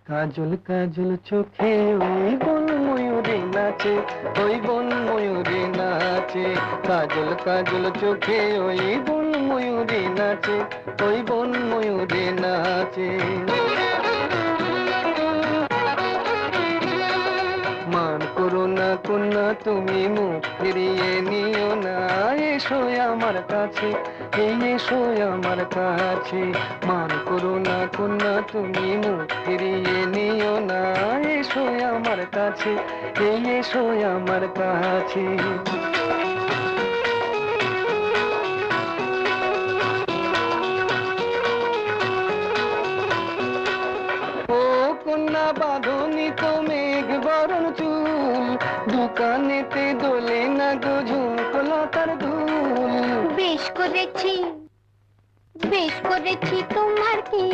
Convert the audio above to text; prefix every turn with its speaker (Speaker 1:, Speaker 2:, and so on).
Speaker 1: কাজল কাজল চোখে ওই বন ময়ূরী নাচে, ওই বন ময়ূরী নাচে। কাজল কাজল চোখে ওই বন ময়ূরী নাচে, ওই বন ময়ূরী নাচে। মান করো না কন্যা তুমি, মুখ ফিরিয়ে নিও না। এসো আমার কাছে, এই এসো আমার কাছে। মান করো না কন্যা তুমি, মুখ ফিরিয়ে নিও না। এসো আমার কাছে, এই এসো আমার কাছে। ও কন্যা বাঁধনি তো মেঘ বরণ চুল, দোকানেতে দোলে না গো ঝুমকলতার ধুল।
Speaker 2: বেশ করেছি, বেশ করেছি, তোমার কি